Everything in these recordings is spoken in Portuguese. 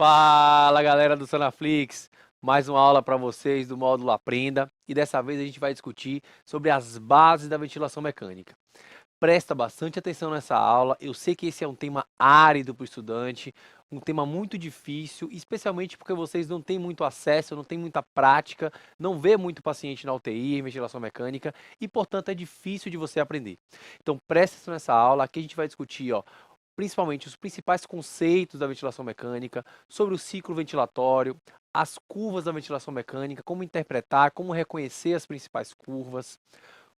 Fala galera do Sonaflix, mais uma aula para vocês do módulo Aprenda e dessa vez a gente vai discutir sobre as bases da ventilação mecânica. Presta bastante atenção nessa aula, eu sei que esse é um tema árido para o estudante, um tema muito difícil, especialmente porque vocês não têm muito acesso, não têm muita prática, não vê muito paciente na UTI em ventilação mecânica e portanto é difícil de você aprender. Então presta atenção nessa aula, aqui a gente vai discutir principalmente os principais conceitos da ventilação mecânica, sobre o ciclo ventilatório, as curvas da ventilação mecânica, como interpretar, como reconhecer as principais curvas,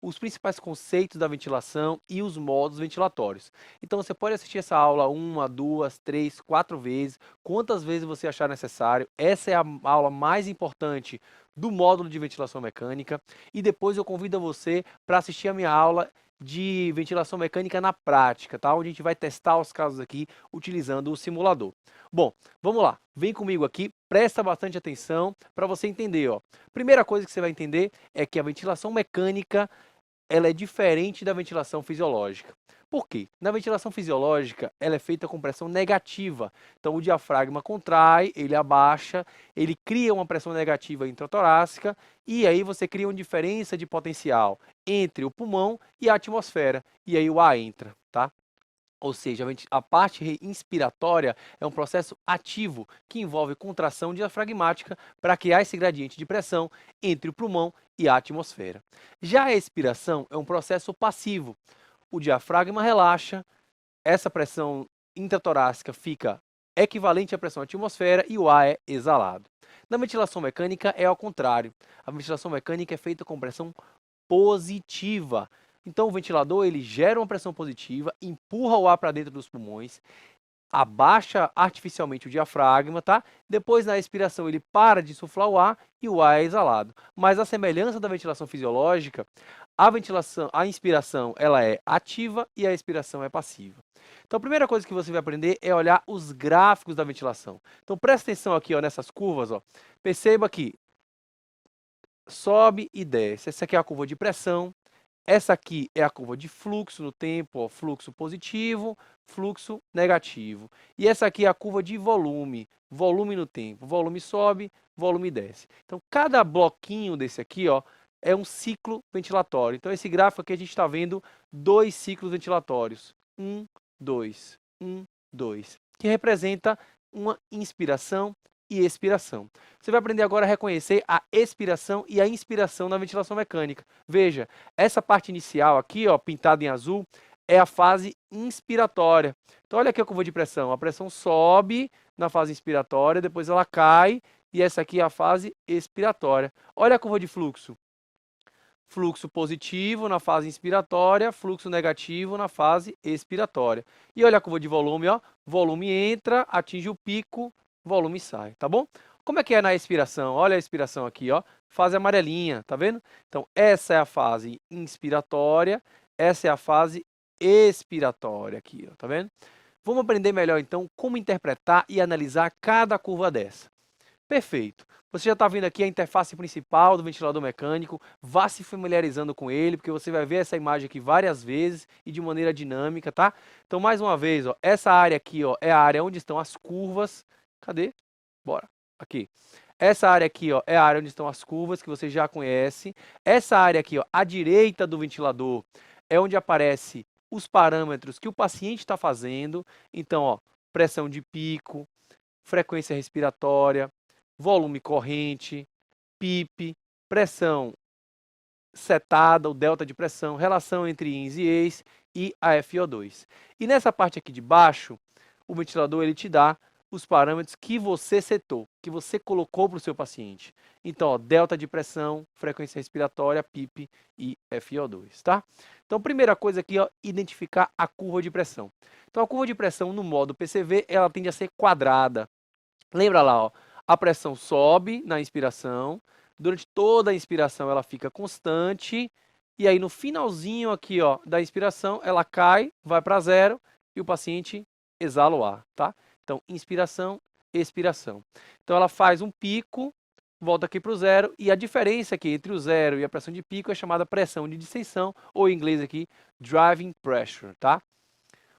os principais conceitos da ventilação e os modos ventilatórios. Então você pode assistir essa aula uma, duas, três, quatro vezes, quantas vezes você achar necessário. Essa é a aula mais importante do módulo de ventilação mecânica e depois eu convido você para assistir a minha aula de ventilação mecânica na prática, tá? Onde a gente vai testar os casos aqui utilizando o simulador. Bom, vamos lá. Vem comigo aqui, presta bastante atenção para você entender, ó. Primeira coisa que você vai entender é que a ventilação mecânica ela é diferente da ventilação fisiológica. Por quê? Na ventilação fisiológica, ela é feita com pressão negativa. Então, o diafragma contrai, ele abaixa, ele cria uma pressão negativa intratorácica e aí você cria uma diferença de potencial entre o pulmão e a atmosfera. E aí o ar entra, tá? Ou seja, a parte inspiratória é um processo ativo que envolve contração diafragmática para criar esse gradiente de pressão entre o pulmão e a atmosfera. Já a expiração é um processo passivo. O diafragma relaxa, essa pressão intratorácica fica equivalente à pressão atmosfera e o ar é exalado. Na ventilação mecânica é ao contrário. A ventilação mecânica é feita com pressão positiva. Então o ventilador ele gera uma pressão positiva, empurra o ar para dentro dos pulmões, abaixa artificialmente o diafragma, tá? Depois na expiração ele para de suflar o ar e o ar é exalado. Mas a semelhança da ventilação fisiológica, a inspiração ela é ativa e a expiração é passiva. Então a primeira coisa que você vai aprender é olhar os gráficos da ventilação. Então presta atenção aqui, ó, nessas curvas, ó. Perceba que sobe e desce. Essa aqui é a curva de pressão. Essa aqui é a curva de fluxo no tempo, ó, fluxo positivo, fluxo negativo. E essa aqui é a curva de volume, volume no tempo. Volume sobe, volume desce. Então, cada bloquinho desse aqui ó, é um ciclo ventilatório. Então, esse gráfico aqui a gente está vendo dois ciclos ventilatórios. 1, 2, 1, 2. Que representa uma inspiração e expiração. Você vai aprender agora a reconhecer a expiração e a inspiração na ventilação mecânica. Veja, essa parte inicial aqui, ó, pintada em azul, é a fase inspiratória. Então, olha aqui a curva de pressão. A pressão sobe na fase inspiratória, depois ela cai, e essa aqui é a fase expiratória. Olha a curva de fluxo. Fluxo positivo na fase inspiratória, fluxo negativo na fase expiratória. E olha a curva de volume, ó. Volume entra, atinge o pico, volume sai, tá bom? Como é que é na expiração? Olha a expiração aqui, ó. Fase amarelinha, tá vendo? Então, essa é a fase inspiratória, essa é a fase expiratória aqui, ó, tá vendo? Vamos aprender melhor, então, como interpretar e analisar cada curva dessa. Perfeito. Você já está vendo aqui a interface principal do ventilador mecânico, vá se familiarizando com ele, porque você vai ver essa imagem aqui várias vezes e de maneira dinâmica, tá? Então, mais uma vez, ó, essa área aqui ó, é a área onde estão as curvas. Cadê? Bora. Aqui. Essa área aqui ó, é a área onde estão as curvas, que você já conhece. Essa área aqui, ó, à direita do ventilador, é onde aparece os parâmetros que o paciente está fazendo. Então, ó, pressão de pico, frequência respiratória, volume corrente, PIP, pressão setada, o delta de pressão, relação entre ins e eis e a FO2. E nessa parte aqui de baixo, o ventilador ele te dá os parâmetros que você setou, que você colocou para o seu paciente. Então, ó, delta de pressão, frequência respiratória, PIP e FO2, tá? Então, primeira coisa aqui, ó, identificar a curva de pressão. Então, a curva de pressão no modo PCV, ela tende a ser quadrada. Lembra lá, ó, a pressão sobe na inspiração, durante toda a inspiração ela fica constante, e aí no finalzinho aqui ó, da inspiração ela cai, vai para zero e o paciente exala o ar, tá? Então, inspiração, expiração. Então ela faz um pico, volta aqui para o zero, e a diferença aqui entre o zero e a pressão de pico é chamada pressão de distensão, ou em inglês aqui, driving pressure, tá?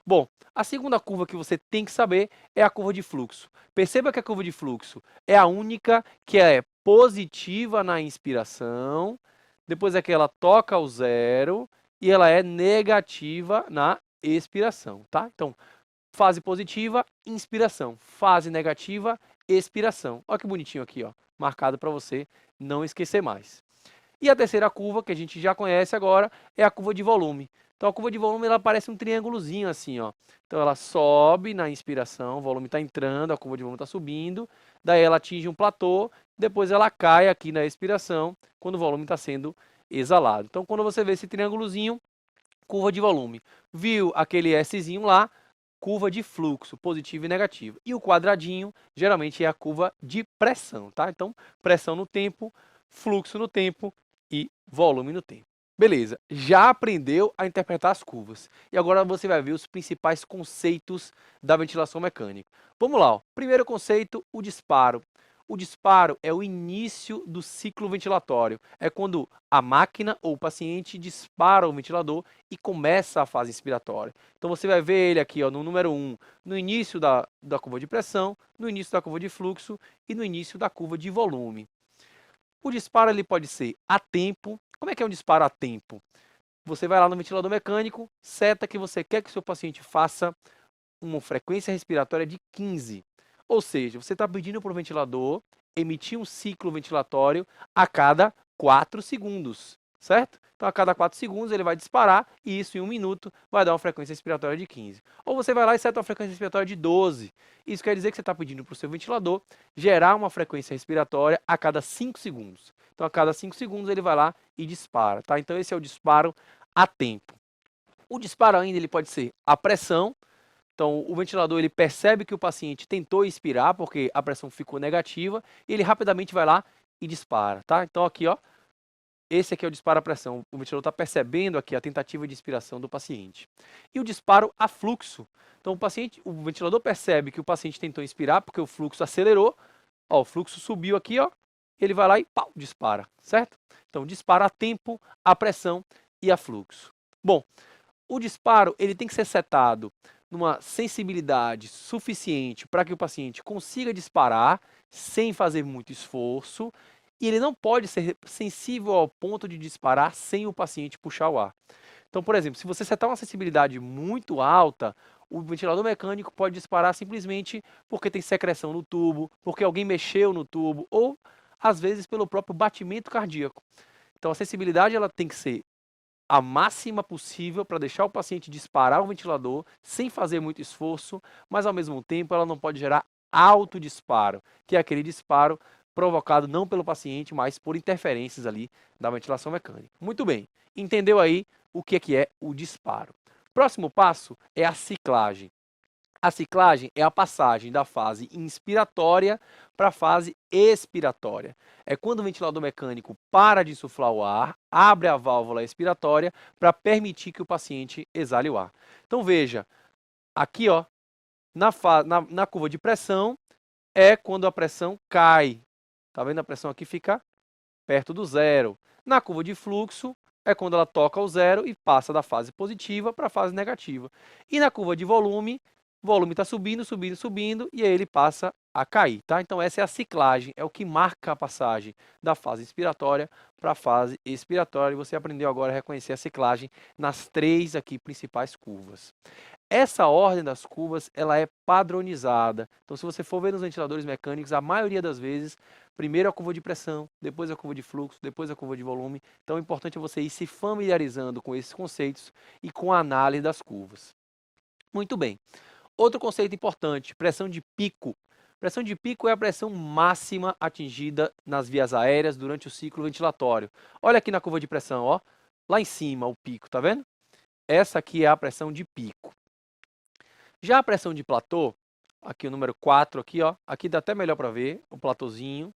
Bom, a segunda curva que você tem que saber é a curva de fluxo. Perceba que a curva de fluxo é a única que é positiva na inspiração, depois é que ela toca o zero e ela é negativa na expiração, tá? Então, fase positiva, inspiração. Fase negativa, expiração. Olha que bonitinho aqui, ó, marcado para você não esquecer mais. E a terceira curva, que a gente já conhece agora, é a curva de volume. Então, a curva de volume, ela parece um triângulozinho assim, ó. Então, ela sobe na inspiração, o volume está entrando, a curva de volume está subindo, daí ela atinge um platô, depois ela cai aqui na expiração, quando o volume está sendo exalado. Então, quando você vê esse triângulozinho, curva de volume. Viu aquele Szinho lá, curva de fluxo, positivo e negativo. E o quadradinho, geralmente, é a curva de pressão, tá? Então, pressão no tempo, fluxo no tempo e volume no tempo. Beleza, já aprendeu a interpretar as curvas. E agora você vai ver os principais conceitos da ventilação mecânica. Vamos lá, ó. Primeiro conceito, o disparo. O disparo é o início do ciclo ventilatório. É quando a máquina ou o paciente dispara o ventilador e começa a fase inspiratória. Então você vai ver ele aqui, ó, no número 1, no início da curva de pressão, no início da curva de fluxo e no início da curva de volume. O disparo ele pode ser a tempo. Como é que é um disparo a tempo? Você vai lá no ventilador mecânico, seta que você quer que o seu paciente faça uma frequência respiratória de 15. Ou seja, você está pedindo para o ventilador emitir um ciclo ventilatório a cada 4 segundos, certo? Então, a cada 4 segundos ele vai disparar e isso em 1 minuto vai dar uma frequência respiratória de 15. Ou você vai lá e seta uma frequência respiratória de 12. Isso quer dizer que você está pedindo para o seu ventilador gerar uma frequência respiratória a cada 5 segundos. Então, a cada 5 segundos ele vai lá e dispara, tá? Então, esse é o disparo a tempo. O disparo ainda ele pode ser a pressão. Então, o ventilador ele percebe que o paciente tentou expirar porque a pressão ficou negativa e ele rapidamente vai lá e dispara, tá? Então, aqui, ó, esse aqui é o disparo à pressão. O ventilador está percebendo aqui a tentativa de expiração do paciente. E o disparo a fluxo. Então, o ventilador percebe que o paciente tentou expirar porque o fluxo acelerou. Ó, o fluxo subiu aqui, ó, ele vai lá e pau, dispara, certo? Então, dispara a tempo, a pressão e a fluxo. Bom, o disparo ele tem que ser setado numa sensibilidade suficiente para que o paciente consiga disparar sem fazer muito esforço e ele não pode ser sensível ao ponto de disparar sem o paciente puxar o ar. Então, por exemplo, se você setar uma sensibilidade muito alta, o ventilador mecânico pode disparar simplesmente porque tem secreção no tubo, porque alguém mexeu no tubo ou às vezes pelo próprio batimento cardíaco. Então, a sensibilidade ela tem que ser a máxima possível para deixar o paciente disparar o ventilador sem fazer muito esforço, mas ao mesmo tempo ela não pode gerar alto disparo, que é aquele disparo provocado não pelo paciente, mas por interferências ali da ventilação mecânica. Muito bem, entendeu aí o que é o disparo. Próximo passo é a ciclagem. A ciclagem é a passagem da fase inspiratória para a fase expiratória. É quando o ventilador mecânico para de insuflar o ar, abre a válvula expiratória para permitir que o paciente exale o ar. Então veja, aqui ó, na curva de pressão é quando a pressão cai. Tá vendo? A pressão aqui fica perto do zero. Na curva de fluxo é quando ela toca o zero e passa da fase positiva para a fase negativa. E na curva de volume, o volume está subindo, subindo, subindo, e aí ele passa a cair, tá? Então essa é a ciclagem, é o que marca a passagem da fase inspiratória para a fase expiratória. E você aprendeu agora a reconhecer a ciclagem nas 3 aqui principais curvas. Essa ordem das curvas, ela é padronizada. Então, se você for ver nos ventiladores mecânicos, a maioria das vezes, primeiro a curva de pressão, depois a curva de fluxo, depois a curva de volume. Então, o importante é você ir se familiarizando com esses conceitos e com a análise das curvas. Muito bem. Outro conceito importante, pressão de pico. Pressão de pico é a pressão máxima atingida nas vias aéreas durante o ciclo ventilatório. Olha aqui na curva de pressão, ó. Lá em cima, o pico, tá vendo? Essa aqui é a pressão de pico. Já a pressão de platô, aqui o número 4, aqui, ó, aqui dá até melhor para ver, o platôzinho,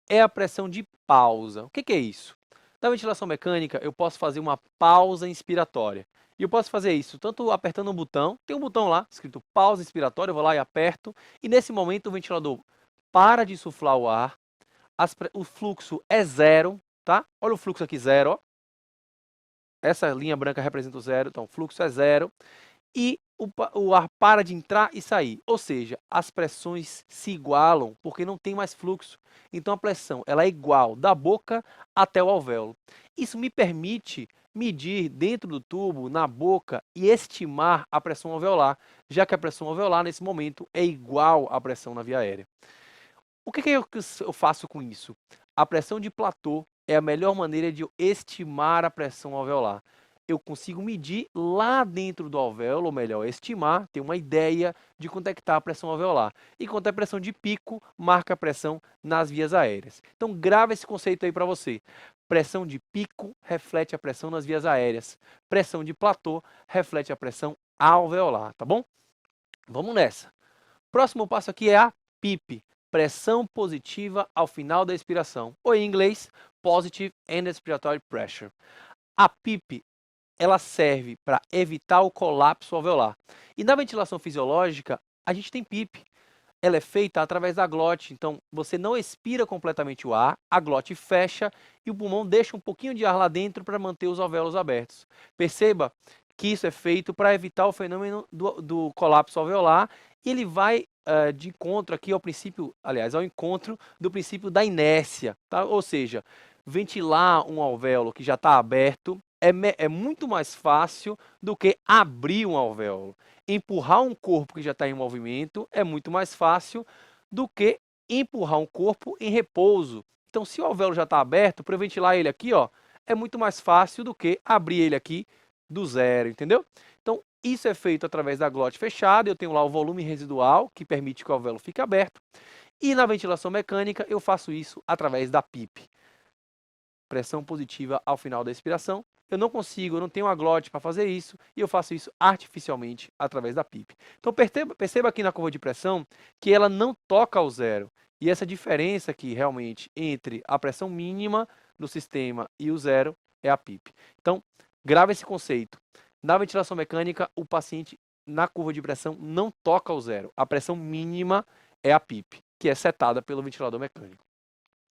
é a pressão de pausa. O que é isso? Na ventilação mecânica, eu posso fazer uma pausa inspiratória. E eu posso fazer isso tanto apertando um botão, tem um botão lá escrito pausa inspiratória, eu vou lá e aperto, e nesse momento o ventilador para de insuflar o ar, o fluxo é zero, tá? Olha o fluxo aqui, zero, ó. Essa linha branca representa o zero, então o fluxo é zero. E o ar para de entrar e sair. Ou seja, as pressões se igualam porque não tem mais fluxo. Então a pressão ela é igual da boca até o alvéolo. Isso me permite medir dentro do tubo, na boca, e estimar a pressão alveolar, já que a pressão alveolar nesse momento é igual à pressão na via aérea. O que eu faço com isso? A pressão de platô é a melhor maneira de eu estimar a pressão alveolar. Eu consigo medir lá dentro do alvéolo, ou melhor, estimar, ter uma ideia de quanto é que está a pressão alveolar. Enquanto a pressão de pico marca a pressão nas vias aéreas. Então, grava esse conceito aí para você. Pressão de pico reflete a pressão nas vias aéreas. Pressão de platô reflete a pressão alveolar, tá bom? Vamos nessa. Próximo passo aqui é a PIP, pressão positiva ao final da expiração, ou em inglês, Positive End Expiratory Pressure. A PIP ela serve para evitar o colapso alveolar. E na ventilação fisiológica, a gente tem PIP. Ela é feita através da glote, então você não expira completamente o ar, a glote fecha e o pulmão deixa um pouquinho de ar lá dentro para manter os alvéolos abertos. Perceba que isso é feito para evitar o fenômeno do colapso alveolar e ele vai de encontro aqui ao princípio, aliás, ao encontro do princípio da inércia, tá? Ou seja, ventilar um alvéolo que já está aberto é muito mais fácil do que abrir um alvéolo. Empurrar um corpo que já está em movimento é muito mais fácil do que empurrar um corpo em repouso. Então, se o alvéolo já está aberto, para eu ventilar ele aqui, ó, é muito mais fácil do que abrir ele aqui do zero, entendeu? Então, isso é feito através da glote fechada, eu tenho lá o volume residual, que permite que o alvéolo fique aberto, e na ventilação mecânica eu faço isso através da PIP. Pressão positiva ao final da expiração. Eu não consigo, eu não tenho a glote para fazer isso, e eu faço isso artificialmente através da PIP. Então perceba aqui na curva de pressão que ela não toca ao zero. E essa diferença aqui realmente entre a pressão mínima do sistema e o zero é a PIP. Então, grava esse conceito. Na ventilação mecânica, o paciente na curva de pressão não toca ao zero. A pressão mínima é a PIP, que é setada pelo ventilador mecânico.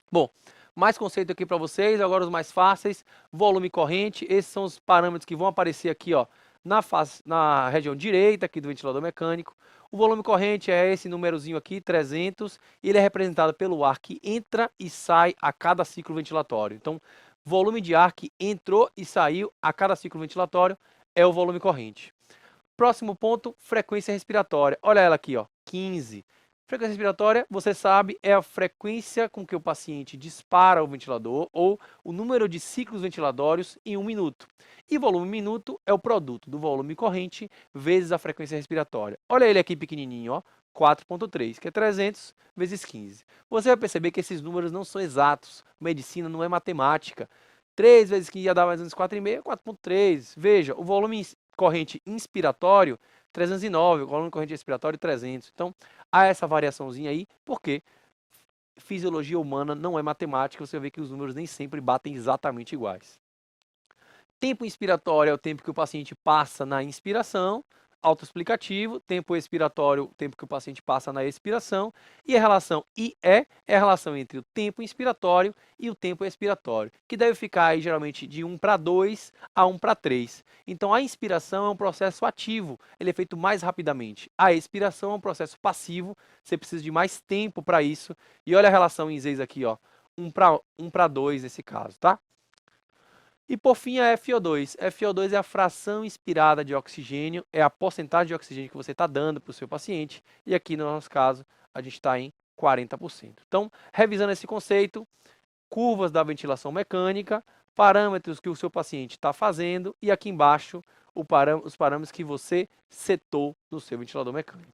Bom, mais conceito aqui para vocês, agora os mais fáceis. Volume corrente, esses são os parâmetros que vão aparecer aqui, ó, na região direita aqui do ventilador mecânico. O volume corrente é esse númerozinho aqui, 300, e ele é representado pelo ar que entra e sai a cada ciclo ventilatório. Então, volume de ar que entrou e saiu a cada ciclo ventilatório é o volume corrente. Próximo ponto, frequência respiratória. Olha ela aqui, ó, 15. Frequência respiratória, você sabe, é a frequência com que o paciente dispara o ventilador ou o número de ciclos ventilatórios em 1 minuto. E volume minuto é o produto do volume corrente vezes a frequência respiratória. Olha ele aqui pequenininho, ó, 4,3, que é 300 vezes 15. Você vai perceber que esses números não são exatos. Medicina não é matemática. 3 vezes 15 já dá mais ou menos 4,5, 4,3. Veja, o volume corrente inspiratório 309, o volume corrente expiratório 300. Então, há essa variaçãozinha aí, porque fisiologia humana não é matemática, você vê que os números nem sempre batem exatamente iguais. Tempo inspiratório é o tempo que o paciente passa na inspiração, autoexplicativo, tempo expiratório, o tempo que o paciente passa na expiração, e a relação IE é a relação entre o tempo inspiratório e o tempo expiratório, que deve ficar aí, geralmente de 1 para 2 a 1 para 3. Então a inspiração é um processo ativo, ele é feito mais rapidamente. A expiração é um processo passivo, você precisa de mais tempo para isso. E olha a relação em Z's aqui, ó, 1 para 2 nesse caso, tá? E por fim a FO2. FO2 é a fração inspirada de oxigênio, é a porcentagem de oxigênio que você está dando para o seu paciente. E aqui no nosso caso, a gente está em 40%. Então, revisando esse conceito, curvas da ventilação mecânica, parâmetros que o seu paciente está fazendo e aqui embaixo os parâmetros que você setou no seu ventilador mecânico.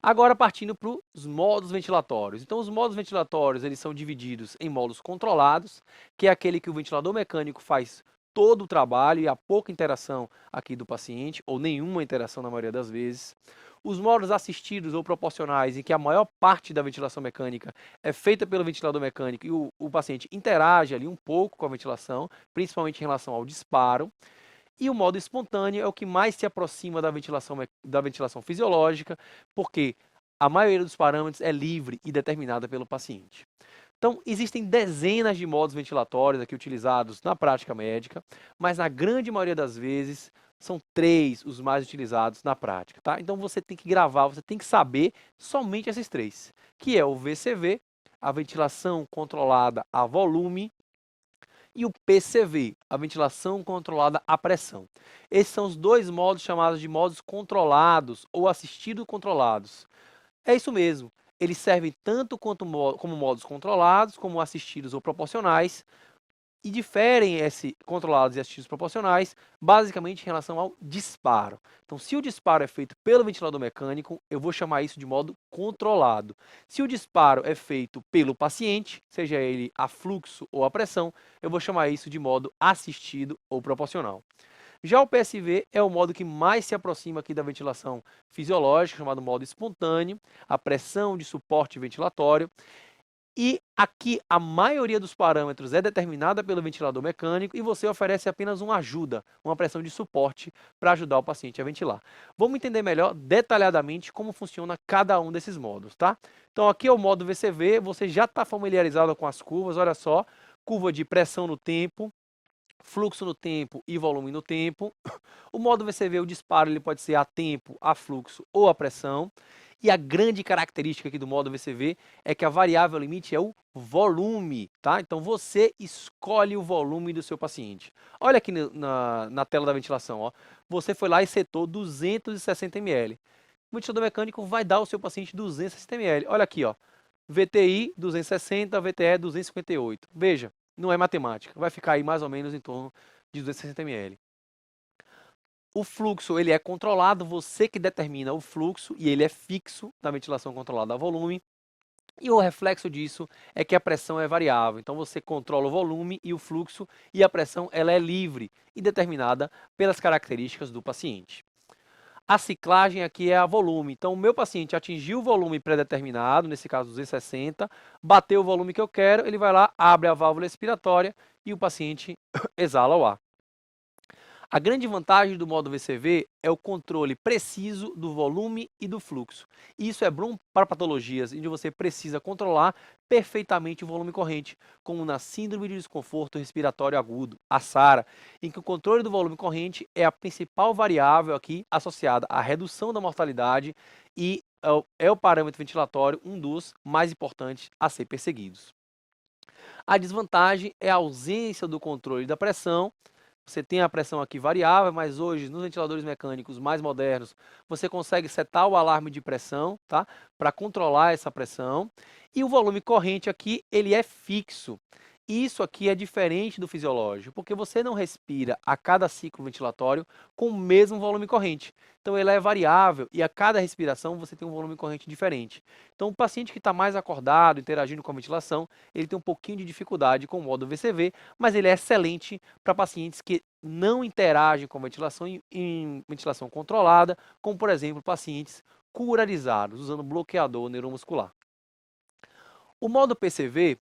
Agora partindo para os modos ventilatórios. Então os modos ventilatórios eles são divididos em modos controlados, que é aquele que o ventilador mecânico faz todo o trabalho e há pouca interação aqui do paciente, ou nenhuma interação na maioria das vezes. Os modos assistidos ou proporcionais, em que a maior parte da ventilação mecânica é feita pelo ventilador mecânico e o paciente interage ali um pouco com a ventilação, principalmente em relação ao disparo. E o modo espontâneo é o que mais se aproxima da ventilação fisiológica, porque a maioria dos parâmetros é livre e determinada pelo paciente. Então, existem dezenas de modos ventilatórios aqui utilizados na prática médica, mas na grande maioria das vezes São 3 os mais utilizados na prática, tá? Então você tem que gravar, você tem que saber somente esses 3, que é o VCV, a ventilação controlada a volume, e o PCV, a ventilação controlada a pressão. Esses são os 2 modos chamados de modos controlados ou assistido controlados. É isso mesmo, eles servem tanto como modos controlados, como assistidos ou proporcionais, e diferem controlados e assistidos proporcionais basicamente em relação ao disparo. Então, se o disparo é feito pelo ventilador mecânico, eu vou chamar isso de modo controlado. Se o disparo é feito pelo paciente, seja ele a fluxo ou a pressão, eu vou chamar isso de modo assistido ou proporcional. Já o PSV é o modo que mais se aproxima aqui da ventilação fisiológica, chamado modo espontâneo, a pressão de suporte ventilatório. E aqui a maioria dos parâmetros é determinada pelo ventilador mecânico e você oferece apenas uma ajuda, uma pressão de suporte para ajudar o paciente a ventilar. Vamos entender melhor, detalhadamente, como funciona cada um desses modos, tá? Então aqui é o modo VCV, você já está familiarizado com as curvas, olha só, curva de pressão no tempo, fluxo no tempo e volume no tempo. O modo VCV, o disparo, ele pode ser a tempo, a fluxo ou a pressão. E a grande característica aqui do modo VCV é que a variável limite é o volume, tá? Então você escolhe o volume do seu paciente. Olha aqui na tela da ventilação, ó. Você foi lá e setou 260 ml. O ventilador mecânico vai dar ao seu paciente 260 ml. Olha aqui, ó. VTI 260, VTE 258. Veja, não é matemática. Vai ficar aí mais ou menos em torno de 260 ml. O fluxo ele é controlado, você que determina o fluxo e ele é fixo na ventilação controlada a volume. E o reflexo disso é que a pressão é variável. Então você controla o volume e o fluxo e a pressão ela é livre e determinada pelas características do paciente. A ciclagem aqui é a volume. Então o meu paciente atingiu o volume pré-determinado, nesse caso 260, bateu o volume que eu quero, ele vai lá, abre a válvula expiratória e o paciente exala o ar. A grande vantagem do modo VCV é o controle preciso do volume e do fluxo. Isso é bom para patologias onde você precisa controlar perfeitamente o volume corrente, como na síndrome de desconforto respiratório agudo, a SARA, em que o controle do volume corrente é a principal variável aqui associada à redução da mortalidade e é o parâmetro ventilatório um dos mais importantes a ser perseguidos. A desvantagem é a ausência do controle da pressão. Você tem a pressão aqui variável, mas hoje nos ventiladores mecânicos mais modernos, você consegue setar o alarme de pressão, tá? Para controlar essa pressão. E o volume corrente aqui, ele é fixo. Isso aqui é diferente do fisiológico, porque você não respira a cada ciclo ventilatório com o mesmo volume corrente. Então ele é variável e a cada respiração você tem um volume corrente diferente. Então o paciente que está mais acordado, interagindo com a ventilação, ele tem um pouquinho de dificuldade com o modo VCV, mas ele é excelente para pacientes que não interagem com a ventilação em ventilação controlada, como por exemplo pacientes curarizados, usando bloqueador neuromuscular. O modo PCV,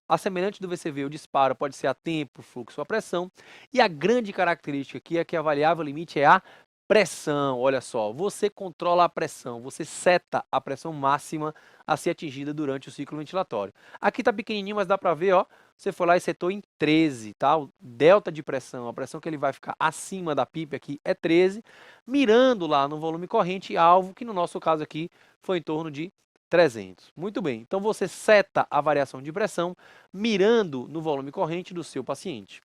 a semelhante do VCV, o disparo pode ser a tempo, fluxo ou a pressão. E a grande característica aqui é que a variável limite é a pressão. Olha só, você controla a pressão, você seta a pressão máxima a ser atingida durante o ciclo ventilatório. Aqui está pequenininho, mas dá para ver, ó, você foi lá e setou em 13, tá? O delta de pressão, a pressão que ele vai ficar acima da PIP aqui é 13, mirando lá no volume corrente alvo, que no nosso caso aqui foi em torno de 300. Muito bem, então você seta a variação de pressão mirando no volume corrente do seu paciente.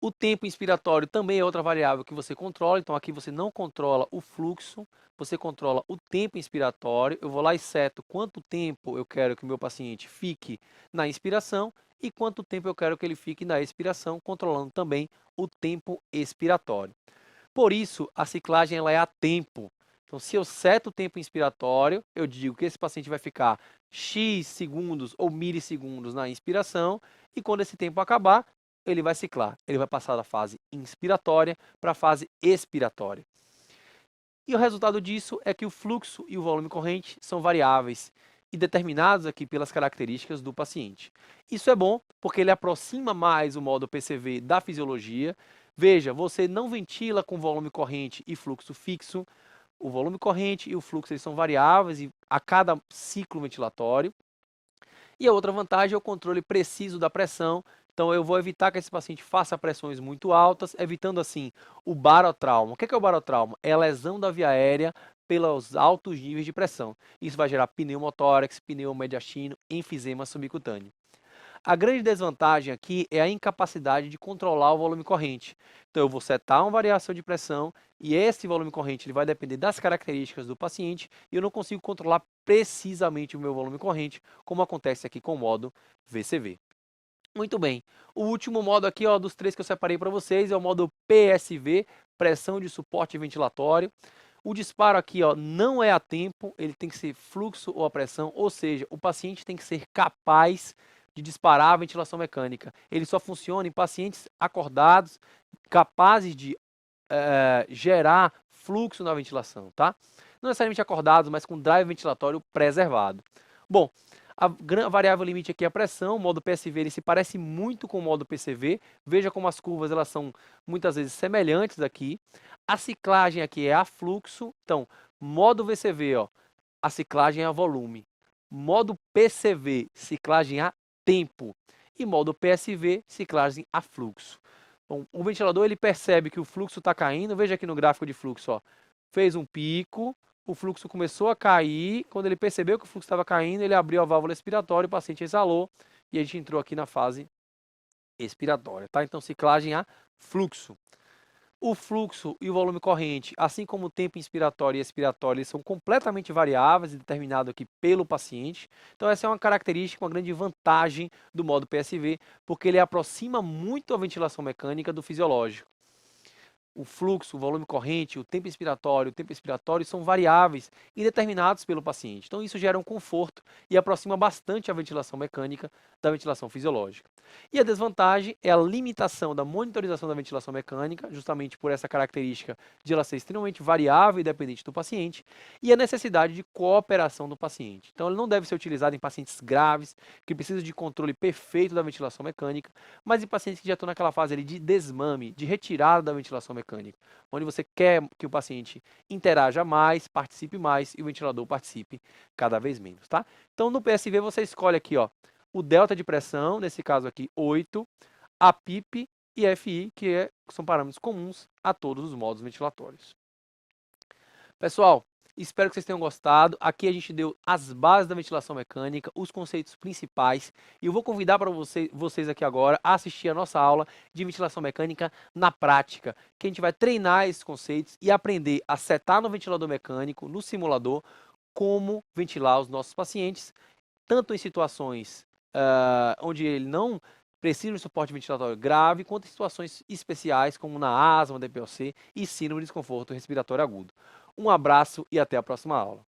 O tempo inspiratório também é outra variável que você controla, então aqui você não controla o fluxo, você controla o tempo inspiratório. Eu vou lá e seto quanto tempo eu quero que o meu paciente fique na inspiração e quanto tempo eu quero que ele fique na expiração, controlando também o tempo expiratório. Por isso, a ciclagem ela é a tempo. Então, se eu seto o tempo inspiratório, eu digo que esse paciente vai ficar X segundos ou milissegundos na inspiração, e quando esse tempo acabar, ele vai ciclar. Ele vai passar da fase inspiratória para a fase expiratória. E o resultado disso é que o fluxo e o volume corrente são variáveis e determinados aqui pelas características do paciente. Isso é bom porque ele aproxima mais o modo PCV da fisiologia. Veja, você não ventila com volume corrente e fluxo fixo. O volume corrente e o fluxo eles são variáveis a cada ciclo ventilatório. E a outra vantagem é o controle preciso da pressão. Então, eu vou evitar que esse paciente faça pressões muito altas, evitando, assim, o barotrauma. O que é o barotrauma? É a lesão da via aérea pelos altos níveis de pressão. Isso vai gerar pneumotórax, pneumomediastino, enfisema subcutâneo. A grande desvantagem aqui é a incapacidade de controlar o volume corrente. Então, eu vou setar uma variação de pressão e esse volume corrente ele vai depender das características do paciente e eu não consigo controlar precisamente o meu volume corrente, como acontece aqui com o modo VCV. Muito bem. O último modo aqui, ó, dos 3 que eu separei para vocês é o modo PSV, pressão de suporte ventilatório. O disparo aqui, ó, não é a tempo, ele tem que ser fluxo ou a pressão, ou seja, o paciente tem que ser capaz de disparar a ventilação mecânica. Ele só funciona em pacientes acordados, capazes de gerar fluxo na ventilação, tá? Não necessariamente acordados, mas com drive ventilatório preservado. Bom, a variável limite aqui é a pressão, o modo PSV ele se parece muito com o modo PCV, veja como as curvas elas são muitas vezes semelhantes aqui. A ciclagem aqui é a fluxo, então, modo VCV, ó, a ciclagem é a volume. Modo PCV, ciclagem a tempo. E modo PSV, ciclagem a fluxo. Bom, o ventilador ele percebe que o fluxo está caindo, veja aqui no gráfico de fluxo, ó, fez um pico, o fluxo começou a cair, quando ele percebeu que o fluxo estava caindo, ele abriu a válvula expiratória, o paciente exalou e a gente entrou aqui na fase expiratória, tá? Então, ciclagem a fluxo. O fluxo e o volume corrente, assim como o tempo inspiratório e expiratório, eles são completamente variáveis e determinados aqui pelo paciente. Então, essa é uma característica, uma grande vantagem do modo PSV, porque ele aproxima muito a ventilação mecânica do fisiológico. O fluxo, o volume corrente, o tempo expiratório são variáveis e determinados pelo paciente. Então, isso gera um conforto e aproxima bastante a ventilação mecânica da ventilação fisiológica. E a desvantagem é a limitação da monitorização da ventilação mecânica, justamente por essa característica de ela ser extremamente variável e dependente do paciente, e a necessidade de cooperação do paciente. Então, ele não deve ser utilizado em pacientes graves, que precisam de controle perfeito da ventilação mecânica, mas em pacientes que já estão naquela fase ali de desmame, de retirada da ventilação mecânica, onde você quer que o paciente interaja mais, participe mais e o ventilador participe cada vez menos, tá? Então, no PSV você escolhe aqui, ó, o delta de pressão, nesse caso aqui 8, a PIP e FI, que são parâmetros comuns a todos os modos ventilatórios. Pessoal, espero que vocês tenham gostado. Aqui a gente deu as bases da ventilação mecânica, os conceitos principais. E eu vou convidar para vocês aqui agora a assistir a nossa aula de ventilação mecânica na prática, que a gente vai treinar esses conceitos e aprender a setar no ventilador mecânico, no simulador, como ventilar os nossos pacientes, tanto em situações onde ele não precisa de suporte ventilatório grave, quanto em situações especiais, como na asma, DPOC e síndrome de desconforto respiratório agudo. Um abraço e até a próxima aula.